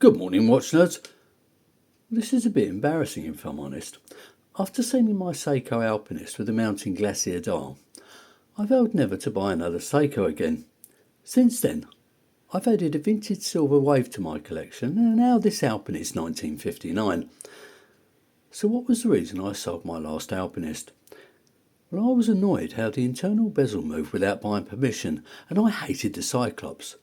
Good morning, watch nerds. This is a bit embarrassing if I'm honest. After sailing my Seiko Alpinist with the mounting glacier dial, I vowed never to buy another Seiko again. Since then, I've added a vintage silver wave to my collection and now this Alpinist 1959. So what was the reason I sold my last Alpinist? Well, I was annoyed how the internal bezel moved without my permission and I hated the Cyclops.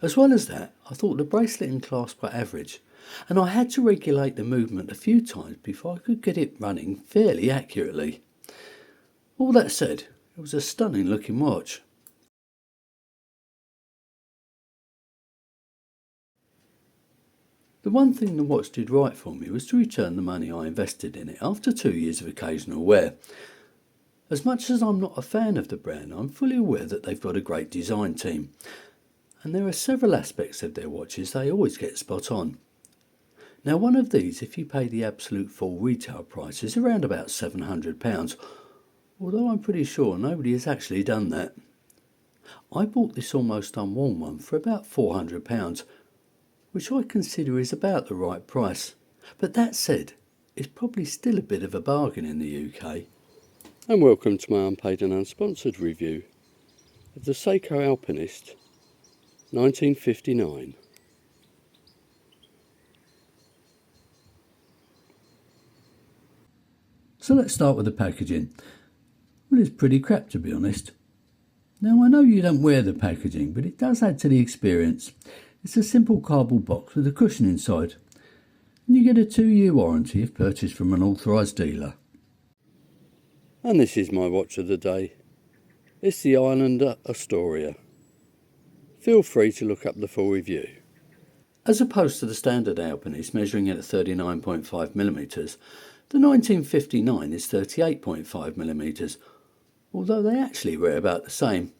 As well as that, I thought the bracelet and clasp were average, and I had to regulate the movement a few times before I could get it running fairly accurately. All that said, it was a stunning looking watch. The one thing the watch did right for me was to return the money I invested in it after 2 years of occasional wear. As much as I'm not a fan of the brand, I'm fully aware that they've got a great design team. And there are several aspects of their watches they always get spot on. Now one of these, if you pay the absolute full retail price, is around about £700, although I'm pretty sure nobody has actually done that. I bought this almost unworn one for about £400, which I consider is about the right price. But that said, it's probably still a bit of a bargain in the UK. And welcome to my unpaid and unsponsored review of the Seiko Alpinist 1959. So let's start with the packaging. Well, it's pretty crap to be honest. Now I know you don't wear the packaging, but it does add to the experience. It's a simple cardboard box with a cushion inside. And you get a 2-year warranty if purchased from an authorised dealer. And this is my watch of the day. It's the Islander Astoria. Feel free to look up the full review. As opposed to the standard Alpinist measuring at 39.5mm, the 1959 is 38.5mm, although they actually weigh about the same.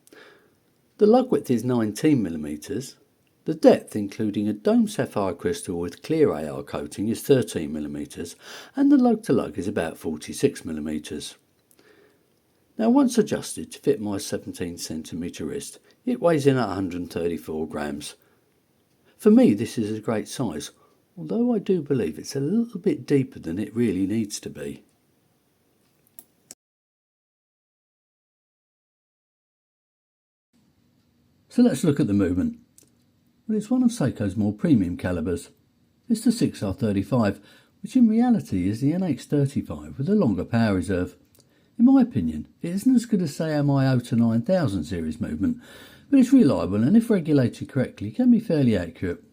The lug width is 19mm, the depth including a dome sapphire crystal with clear AR coating is 13mm, and the lug to lug is about 46mm. Now once adjusted to fit my 17cm wrist, it weighs in at 134 grams. For me this is a great size, although I do believe it's a little bit deeper than it really needs to be. So let's look at the movement. Well, it's one of Seiko's more premium calibers. It's the 6R35, which in reality is the NX35 with a longer power reserve. In my opinion, it isn't as good as say my 0-9000 series movement, but it's reliable and if regulated correctly can be fairly accurate.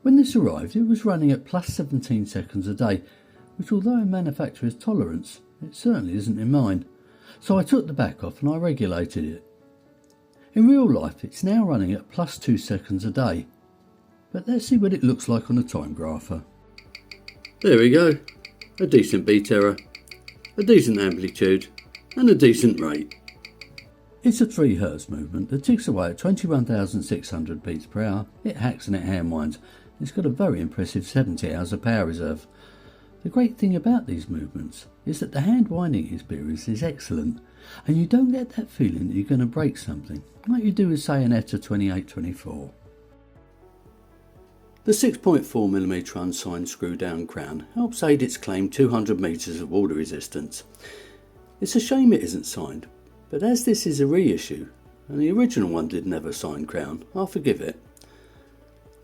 When this arrived it was running at plus 17 seconds a day, which although in manufacturer's tolerance, it certainly isn't in mine. So I took the back off and I regulated it. In real life it's now running at plus 2 seconds a day, but let's see what it looks like on a time grapher. There we go, a decent beat error, a decent amplitude and a decent rate. It's a 3Hz movement that ticks away at 21,600 beats per hour. It hacks and it hand winds. It's got a very impressive 70 hours of power reserve. The great thing about these movements is that the hand winding experience is excellent and you don't get that feeling that you're going to break something like you do with say an ETA 2824. The 6.4mm unsigned screw down crown helps aid its claimed 200 metres of water resistance. It's a shame it isn't signed, but as this is a reissue and the original one didn't have a signed crown, I'll forgive it.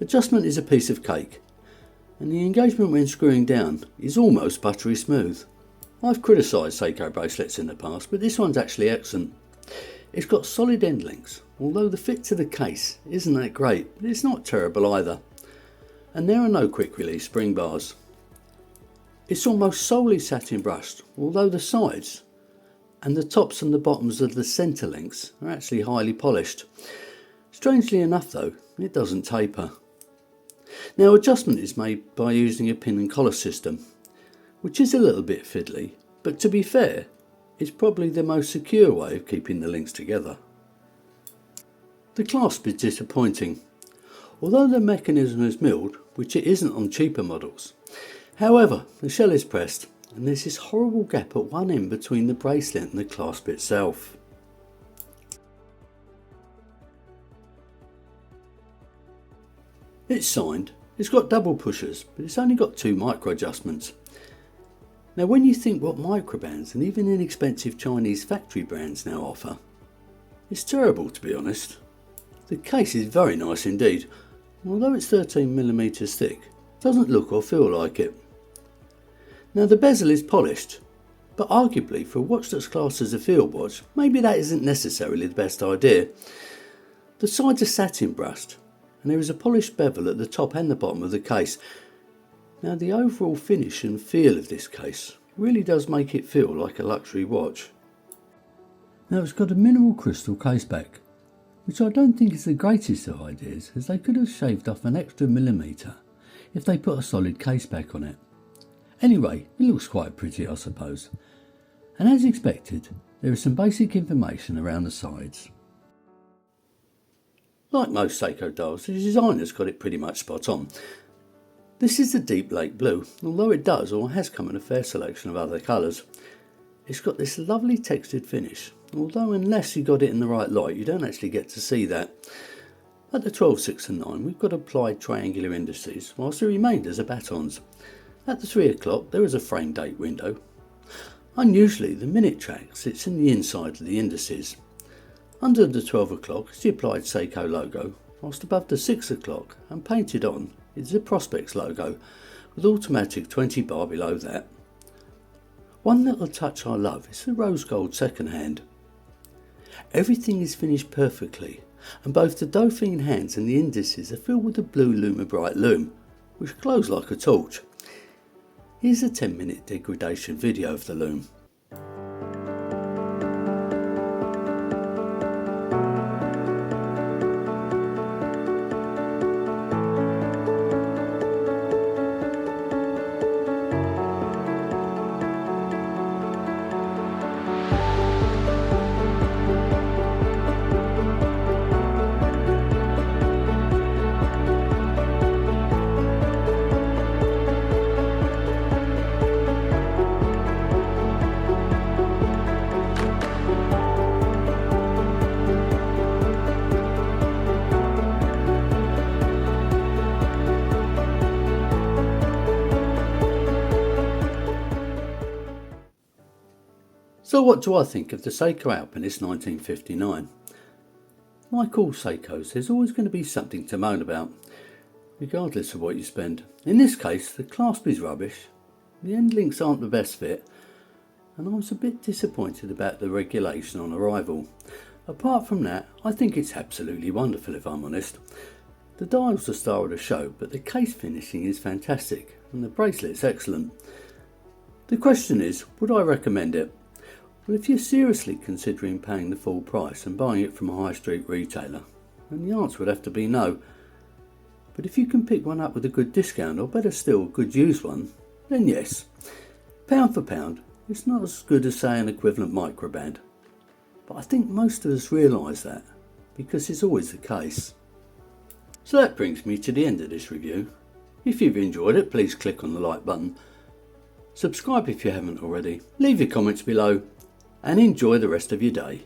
Adjustment is a piece of cake and the engagement when screwing down is almost buttery smooth. I've criticised Seiko bracelets in the past, but this one's actually excellent. It's got solid end links, although the fit to the case isn't that great, but it's not terrible either. And there are no quick release spring bars. It's almost solely satin brushed, although the sides and the tops and the bottoms of the centre links are actually highly polished. Strangely enough though, it doesn't taper. Now adjustment is made by using a pin and collar system, which is a little bit fiddly, but to be fair, it's probably the most secure way of keeping the links together. The clasp is disappointing, although the mechanism is milled, which it isn't on cheaper models. However, the shell is pressed and there's this horrible gap at one end between the bracelet and the clasp itself. It's signed It's got double pushers, but it's only got 2 micro adjustments. Now when you think what microbands and even inexpensive Chinese factory brands now offer, it's terrible, to be honest. The case is very nice indeed. Although it's 13mm thick, it doesn't look or feel like it. Now the bezel is polished, but arguably for a watch that's classed as a field watch, maybe that isn't necessarily the best idea. The sides are satin brushed, and there is a polished bevel at the top and the bottom of the case. Now the overall finish and feel of this case really does make it feel like a luxury watch. Now it's got a mineral crystal case back, which I don't think is the greatest of ideas, as they could have shaved off an extra millimetre if they put a solid case back on it. Anyway, it looks quite pretty, I suppose. And as expected, there is some basic information around the sides. Like most Seiko dials, the designer's got it pretty much spot on. This is the deep lake blue, although it does or has come in a fair selection of other colours. It's got this lovely textured finish, although unless you got it in the right light you don't actually get to see that. At the 12, 6 and 9 we've got applied triangular indices, whilst the remainders are batons. At the 3 o'clock there is a frame date window. Unusually the minute track sits in the inside of the indices. Under the 12 o'clock is the applied Seiko logo, whilst above the 6 o'clock and painted on is the Prospects logo, with automatic 20 bar below that. One little touch I love is the rose gold second hand. Everything is finished perfectly, and both the Dauphine hands and the indices are filled with a blue Lumibrite lume, which glows like a torch. Here's a 10-minute degradation video of the lume. So what do I think of the Seiko Alpinist 1959? Like all Seikos, there's always going to be something to moan about, regardless of what you spend. In this case, the clasp is rubbish, the end links aren't the best fit, and I was a bit disappointed about the regulation on arrival. Apart from that, I think it's absolutely wonderful if I'm honest. The dial's the star of the show, but the case finishing is fantastic, and the bracelet's excellent. The question is, would I recommend it? Well, if you're seriously considering paying the full price and buying it from a high street retailer, then the answer would have to be no. But if you can pick one up with a good discount, or better still, a good used one, then yes. Pound for pound, it's not as good as, say, an equivalent microband. But I think most of us realise that, because it's always the case. So that brings me to the end of this review. If you've enjoyed it, please click on the like button. Subscribe if you haven't already. Leave your comments below. And enjoy the rest of your day.